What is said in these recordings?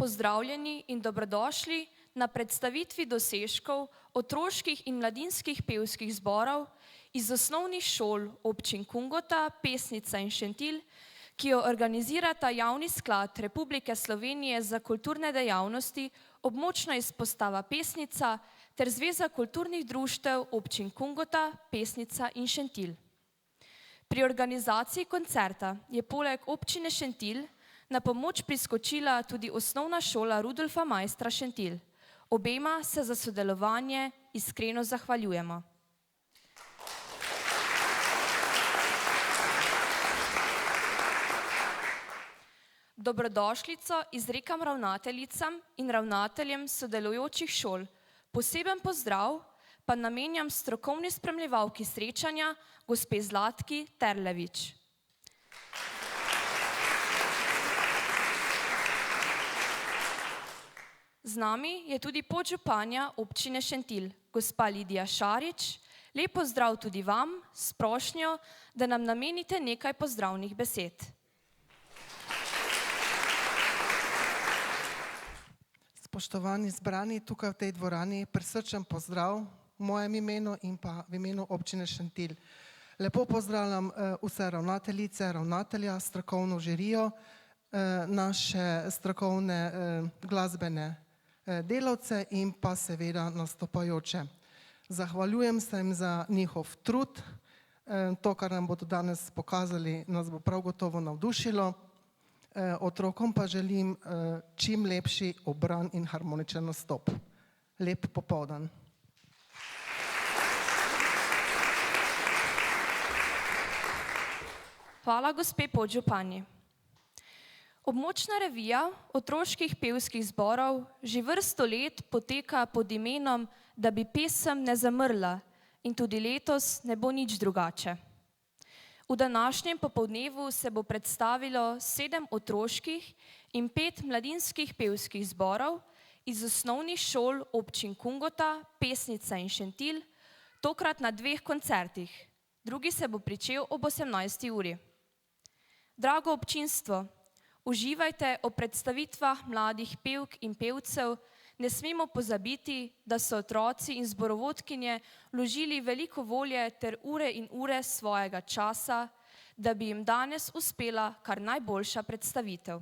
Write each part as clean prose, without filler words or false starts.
pozdravljeni in dobrodošli na predstavitvi dosežkov otroških in mladinskih pevskih zborov iz osnovnih šol občin Kungota, Pesnica in Šentilj, ki jo organizirata Javni sklad Republike Slovenije za kulturne dejavnosti, območna izpostava Pesnica ter Zveza kulturnih društev občin Kungota, Pesnica in Šentilj. Pri organizaciji koncerta je poleg občine Šentilj na pomoč priskočila tudi osnovna šola Rudolfa Maistra Šentilj. Obema se za sodelovanje iskreno zahvaljujemo. Dobrodošlico izrekam ravnateljicam in ravnateljem sodelujočih šol. Poseben pozdrav pa namenjam strokovni spremljevalki srečanja, gospe Zlatki Terlevič. Z nami je tudi podžupanja občine Šentilj, gospa Lidija Šarič. Lep pozdrav tudi vam, s prošnjo, da nam namenite nekaj pozdravnih besed. Spoštovani zbrani tukaj v tej dvorani, prisrčen pozdrav v mojem imenu in pa v imenu občine Šentilj. Lepo pozdravljam vse ravnateljice, ravnatelja, strokovno žirijo, naše strokovne glasbene delavce in pa seveda nastopajoče. Zahvaljujem se jim za njihov trud. To, kar nam bodo danes pokazali, nas bo prav gotovo navdušilo. Otrokom pa želim čim lepši ubran in harmoničen nastop. Lep popoldan. Hvala gospe podžupanji. Območna revija otroških pevskih zborov že vrsto let poteka pod imenom Da bi pesem ne zamrla in tudi letos ne bo nič drugače. V današnjem popoldnevu se bo predstavilo 7 otroških in 5 mladinskih pevskih zborov iz osnovnih šol občin Kungota, Pesnica in Šentilj, tokrat na 2 koncertih. Drugi se bo pričel ob 18. uri. Drago občinstvo, uživajte ob predstavitvah mladih pevk in pevcev. Ne smemo pozabiti, da so otroci in zborovodkinje vložili veliko volje ter ure in ure svojega časa, da bi jim danes uspela kar najboljša predstavitev.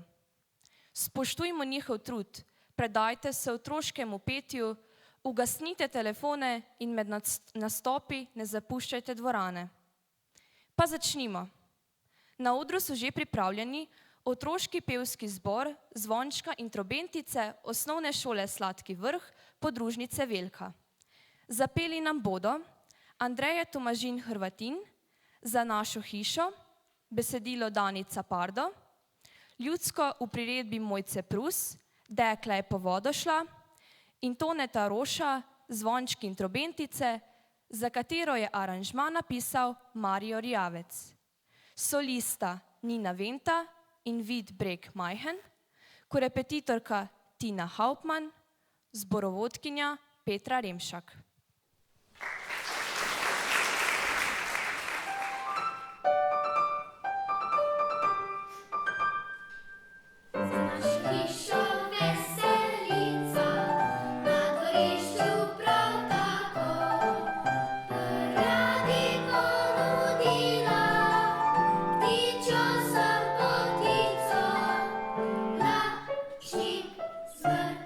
Spoštujmo njihov trud, predajte se otroškemu petju, ugasnite telefone in med nastopi ne zapuščajte dvorane. Pa začnimo. Na odru so že pripravljeni otroški pevski zbor Zvončka in trobentice osnovne šole Sladki vrh podružnice Velka. Zapeli nam bodo Andreja Tomažin Hrvatin, Za našo hišo, besedilo Danica Pardo, ljudsko v priredbi Mojce Prus, Dekla je po vodo šla, in Toneta Roša, Zvončki in trobentice, za katero je aranžma napisal Mario Rijavec. Solista Nina Venta in Vid Breg Majhen, korepetitorka Tina Hauptmann, zborovodkinja Petra Remšak. Smrt,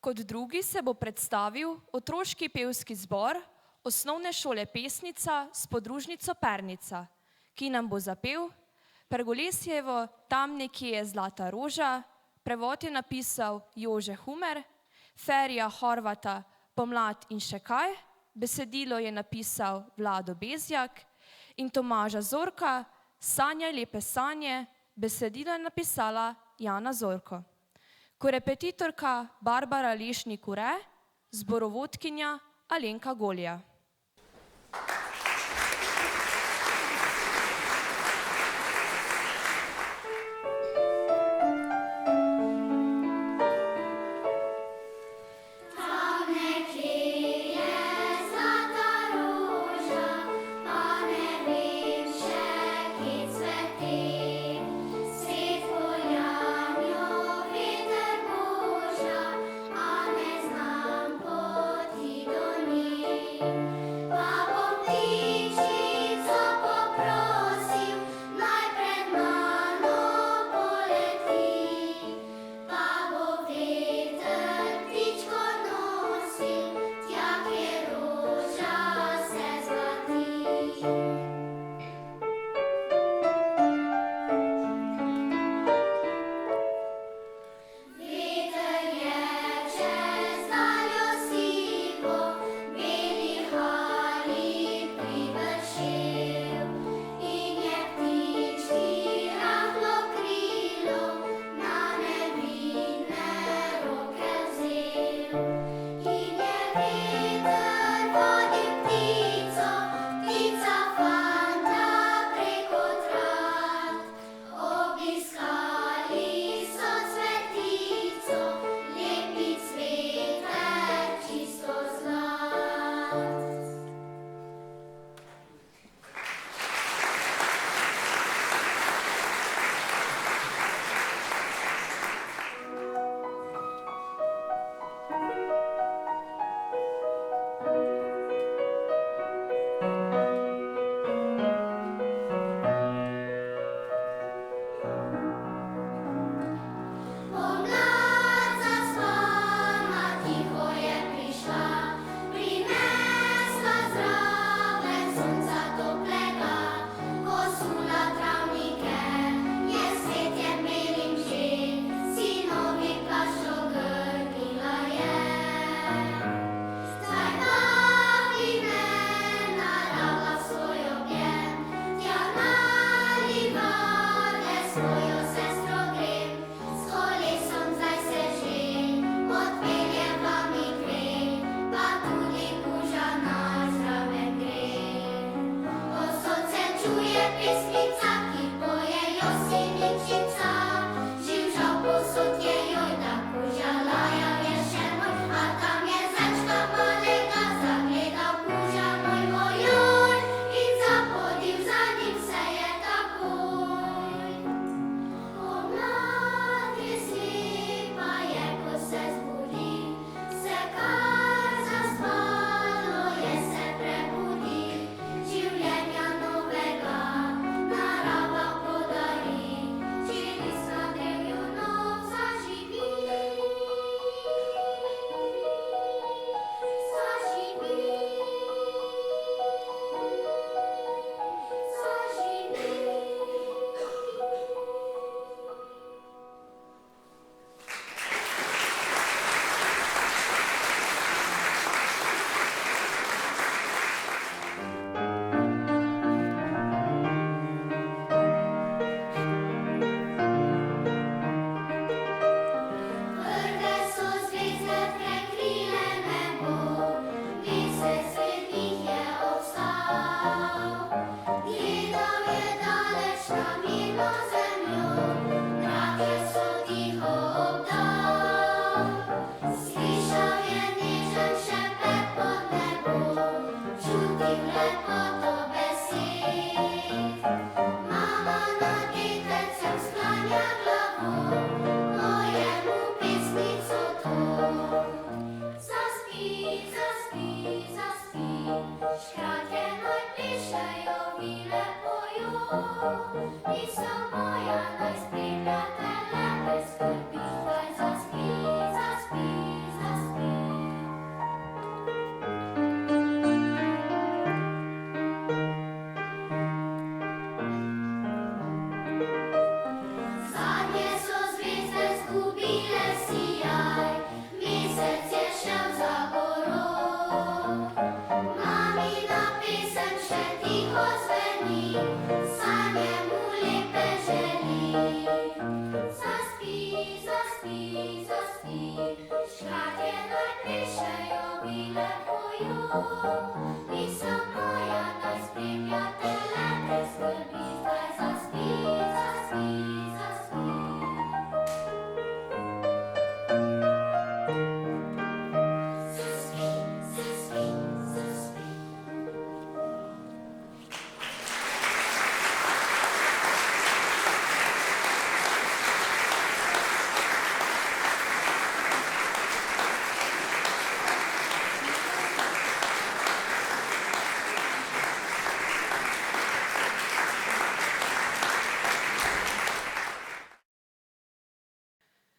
Kot drugi se bo predstavil otroški pevski zbor Osnovne šole Pesnica s podružnico Pernica, ki nam bo zapel Pergolesjevo Tam nekje je zlata roža, prevod je napisal Jože Humer, Ferija Horvata Pomlad in še kaj, besedilo je napisal Vlado Bezjak in Tomaža Zorka Sanjaj lepe sanje, besedilo je napisala Jana Zorko. Korepetitorka Barbara Lešnik-Ure, zborovodkinja Alenka Golja.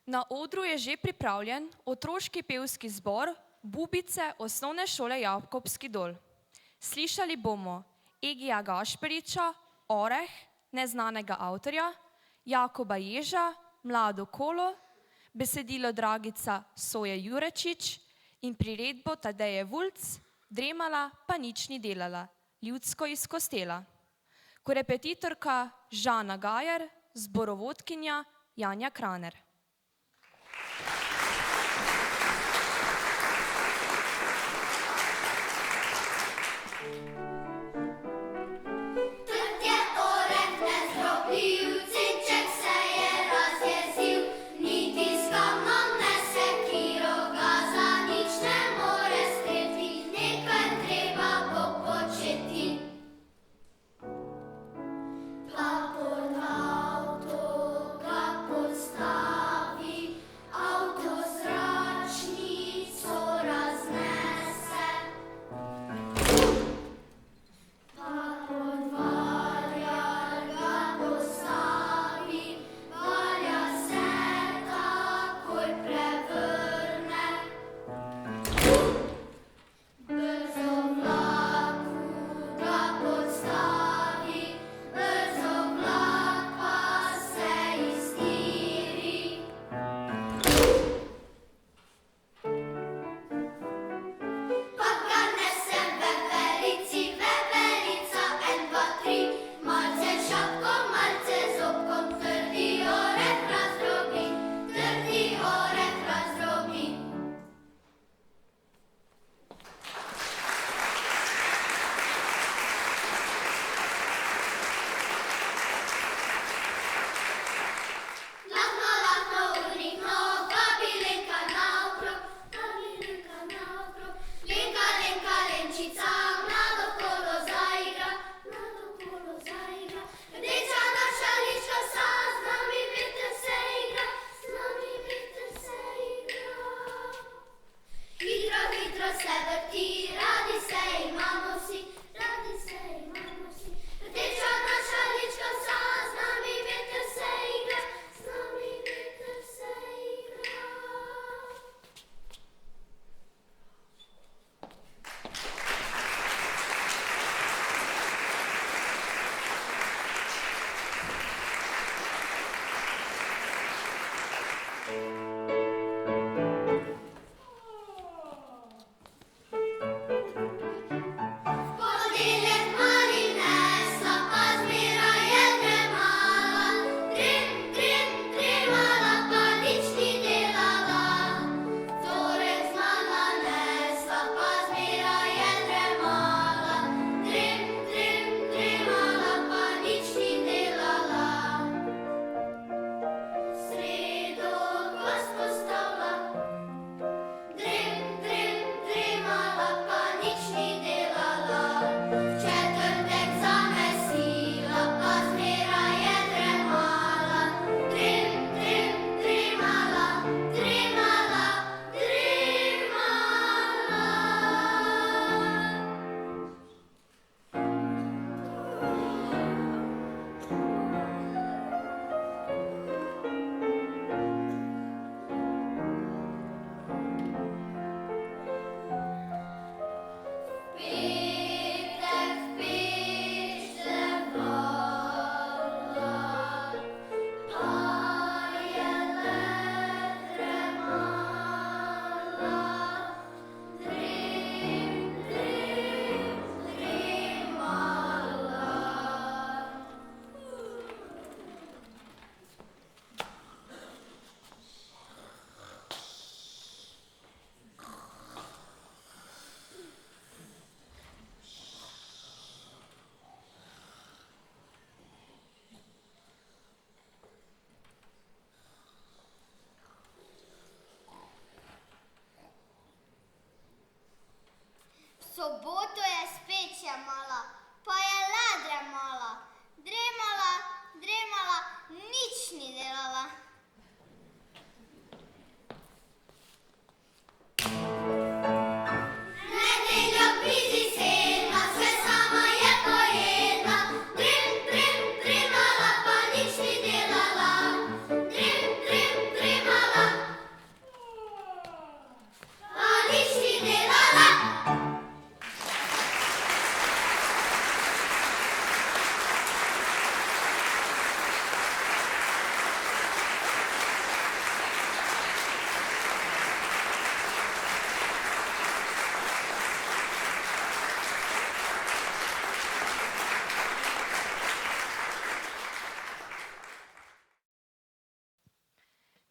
Na odru je že pripravljen otroški pevski zbor Bubice osnovne šole Jakobski dol. Slišali bomo Egija Gašperiča, Oreh, neznanega avtorja, Jakoba Ježa, Mlado kolo, besedilo Dragica Soje Jurečič in priredbo Tadeje Vulc, Dremala pa nič ni delala, ljudsko iz Kostela. Korepetitorka Žana Gajer, zborovodkinja Janja Kraner. Klapor v avto, klapor stav.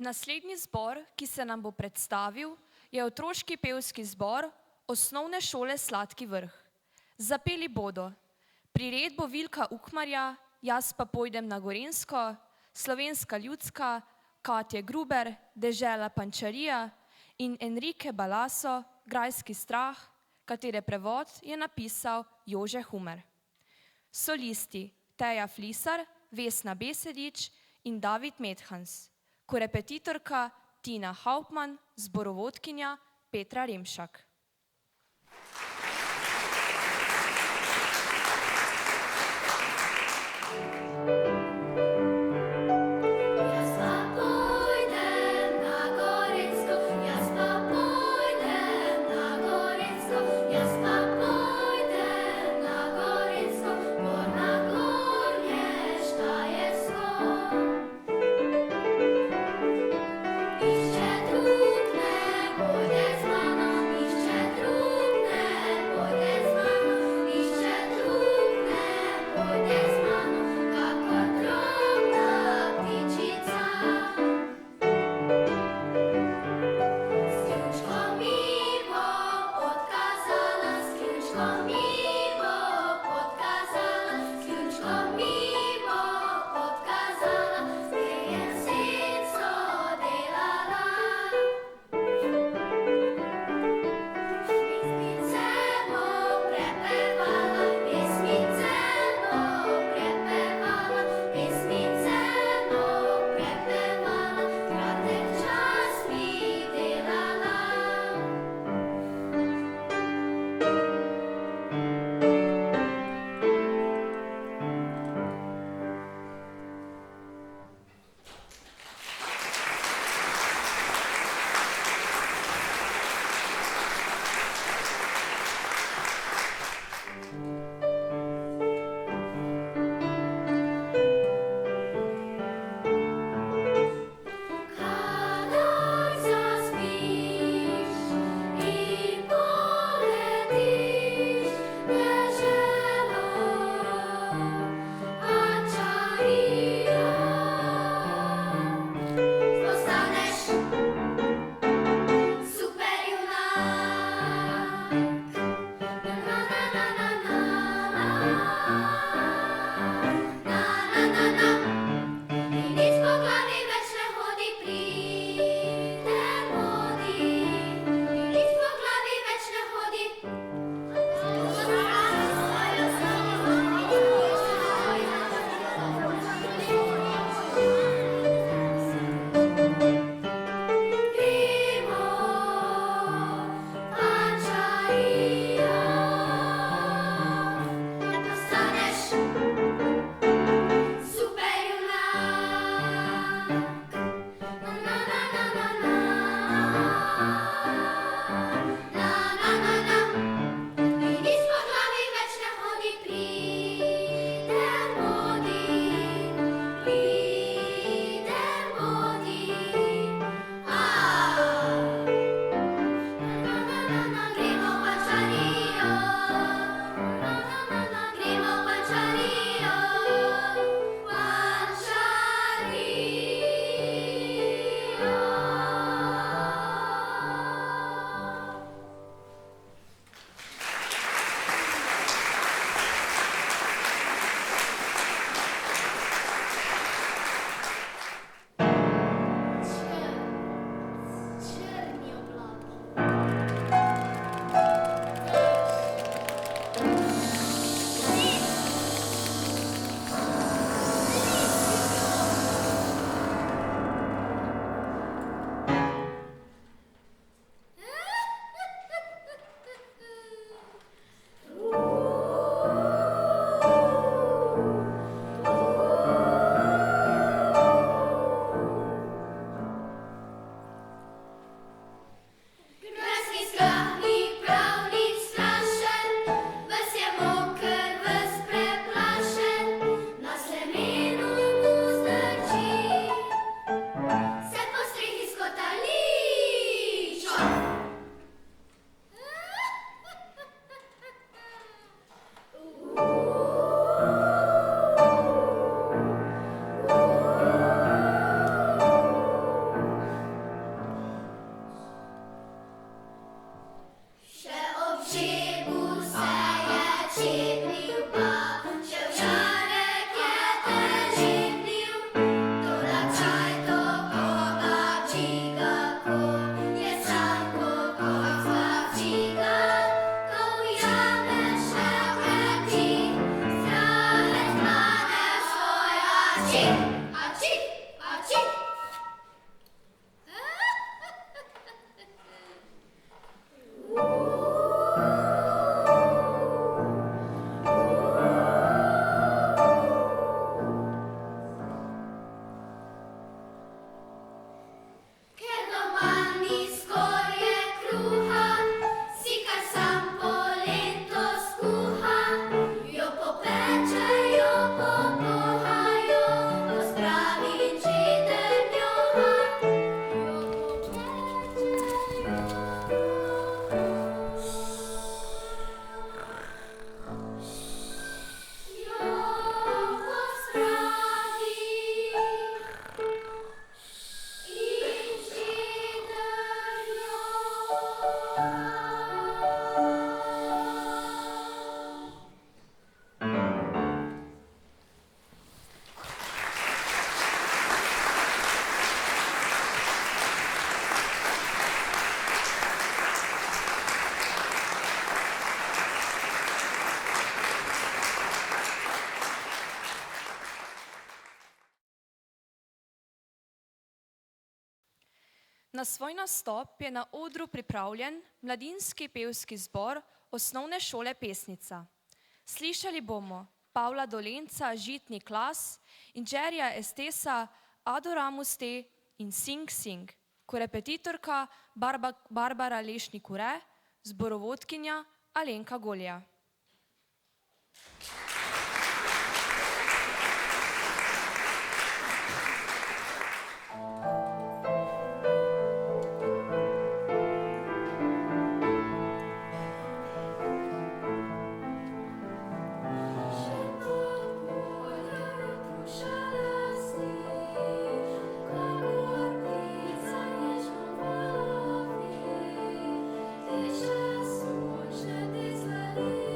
Naslednji zbor, ki se nam bo predstavil, je otroški pevski zbor Osnovne šole Sladki Vrh. Zapeli bodo priredbo Vilka Ukmarja, Jaz pa pojdem na Gorenjsko, Slovenska ljudska, Katje Gruber, Dežela Pančarija in Enrique Balaso, Grajski strah, katere prevod je napisal Jože Humer. Solisti Teja Flisar, Vesna Besedič in David Medhans. Korepetitorka Tina Hauptmann, zborovodkinja Petra Remšak. Iście druk ne, bo nie z maną, iście Ker doma ni skorje kruha, si kar sam polento skuha, jo popečejo, popohajo, pospravi in židen joha. Jo pospravi in židen joha. Na svoj nastop je na odru pripravljen mladinski pevski zbor Osnovne šole Pesnica. Slišali bomo Pavla Dolenca, Žitni klas in Jerryja Estesa, Adoramus te in Sing Sing, korepetitorka Barbara Lešnik-Ure, zborovodkinja Alenka Golja. Ty, że słońce, ty zlali.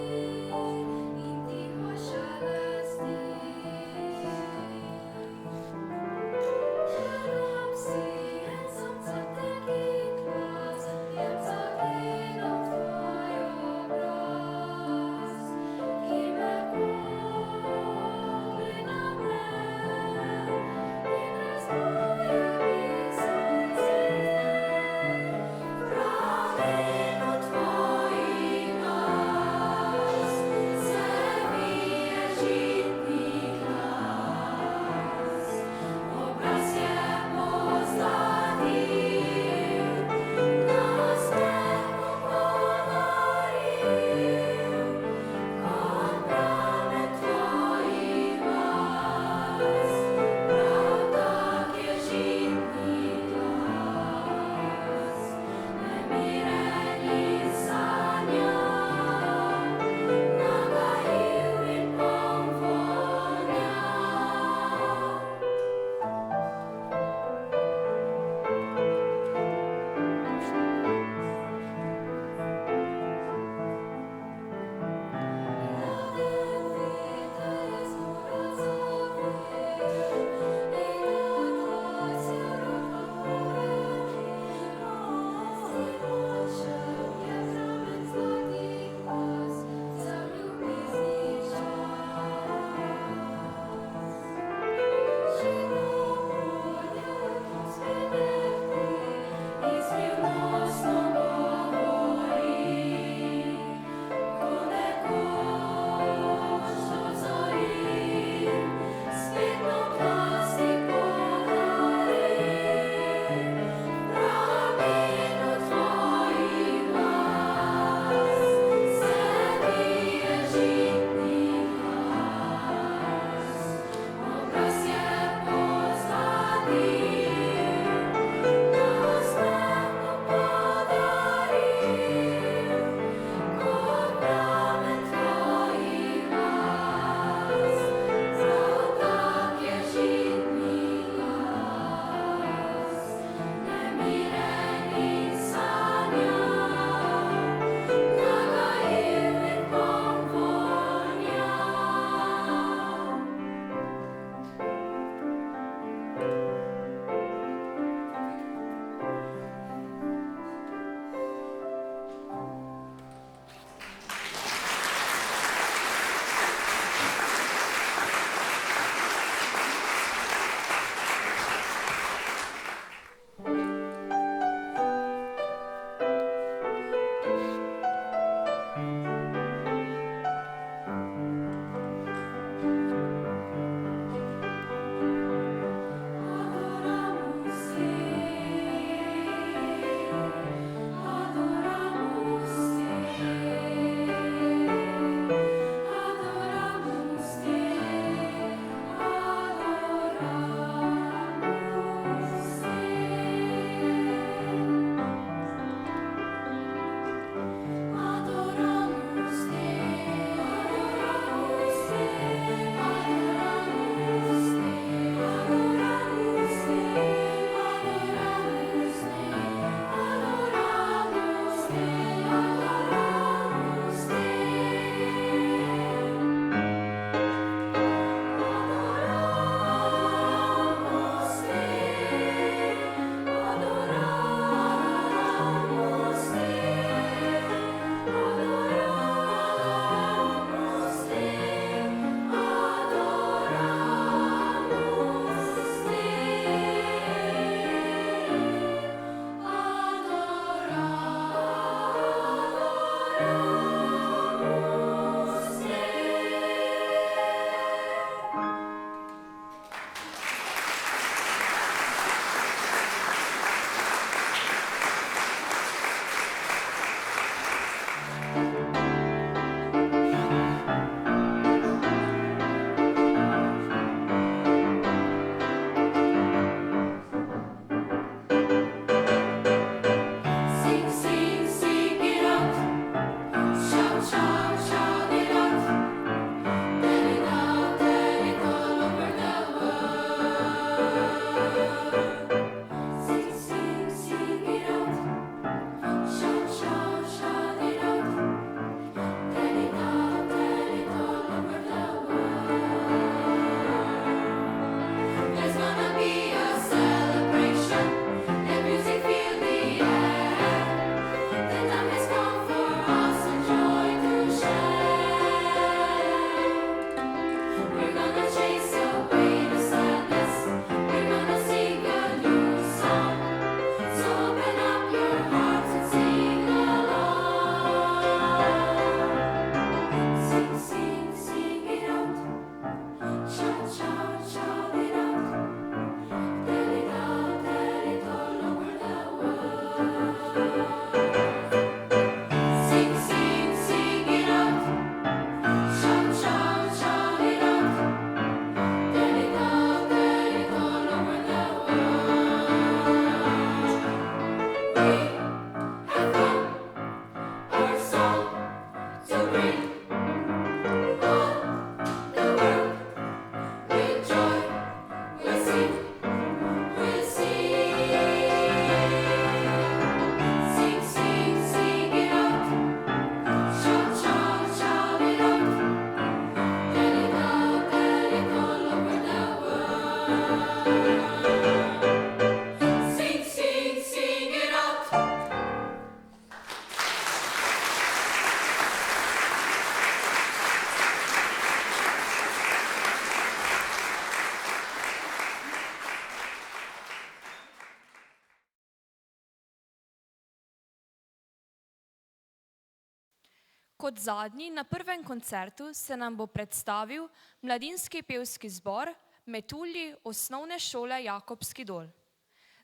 Kot zadnji na prvem koncertu se nam bo predstavil mladinski pevski zbor Metulji osnovne šole Jakobski dol.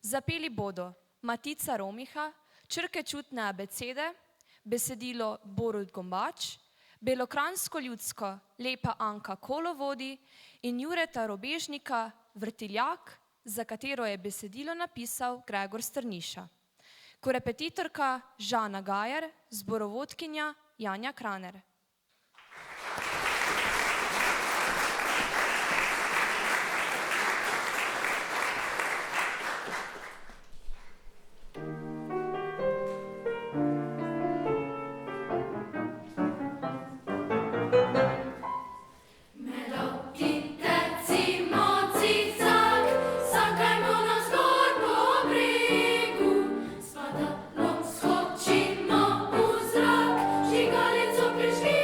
Zapeli bodo Matica Romiha, Črke čutne abecede, besedilo Borut Gombač, belokranjsko ljudsko Lepa Anka Kolovodi in Jureta Robežnika Vrtiljak, za katero je besedilo napisal Gregor Strniša. Korepetitorka Žana Gajer, zborovodkinja Janja Kraner. Prišli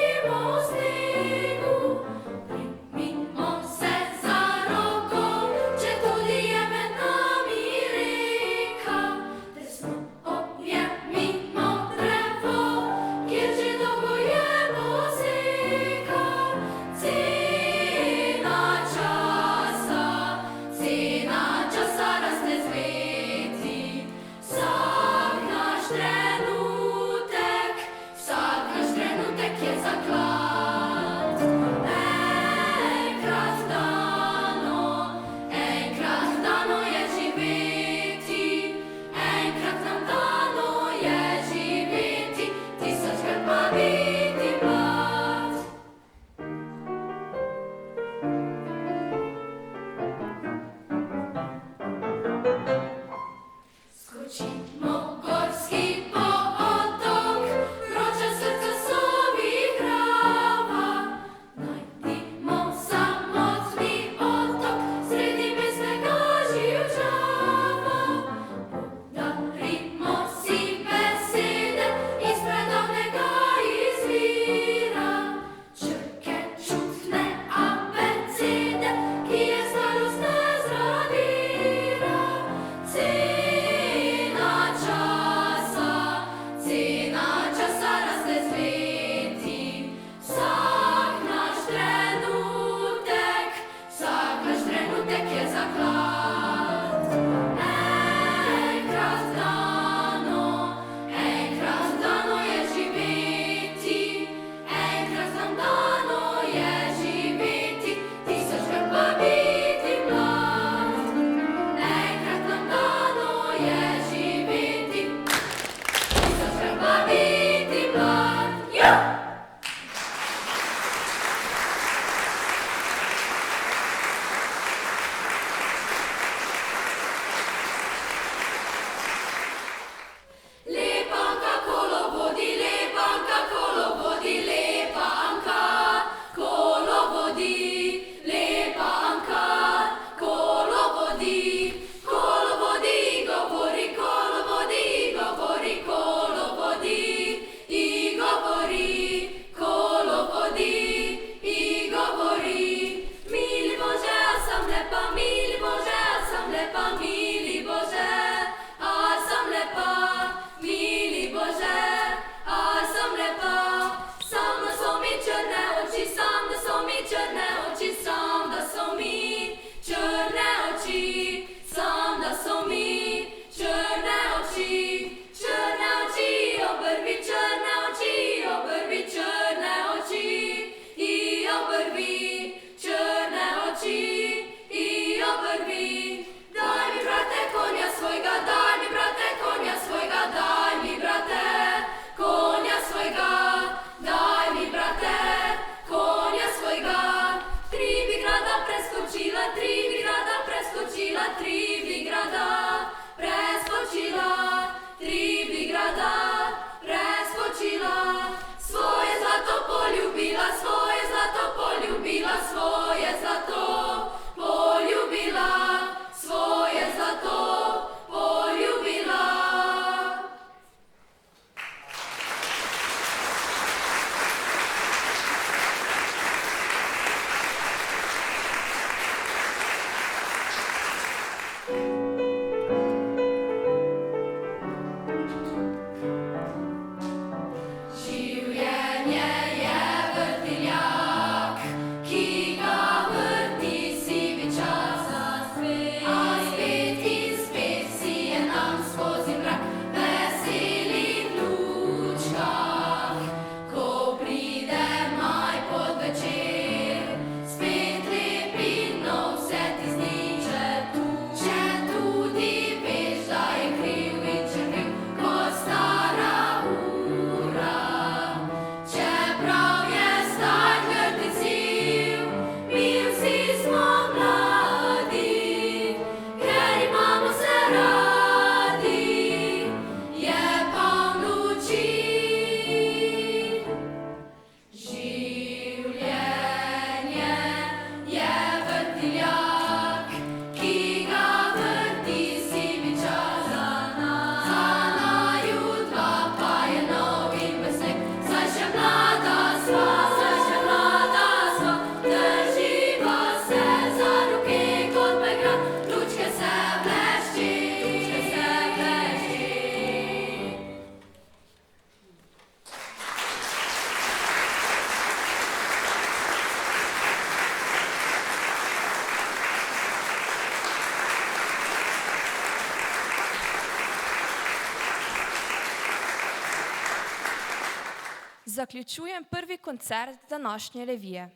zaključujem prvi koncert današnje revije.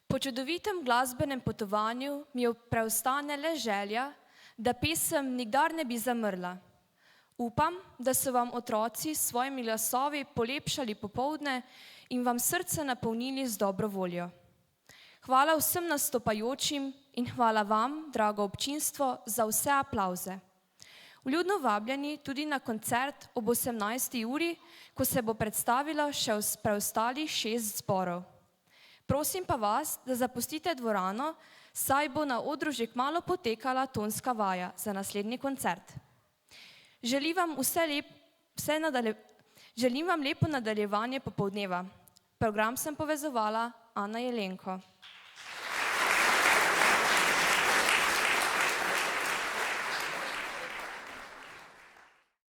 Po čudovitem glasbenem potovanju mi preostane le želja, da pesem nikdar ne bi zamrla. Upam, da so vam otroci s svojimi glasovi polepšali popoldne in vam srce napolnili z dobro voljo. Hvala vsem nastopajočim in hvala vam, drago občinstvo, za vse aplavze. Vljudno vabljeni tudi na koncert ob 18. uri, ko se bo predstavilo še preostalih 6 zborov. Prosim pa vas, da zapustite dvorano, saj bo na odru že kmalu potekala tonska vaja za naslednji koncert. Želim vam lepo nadaljevanje popoldneva. Program sem povezovala Ana Jelenko.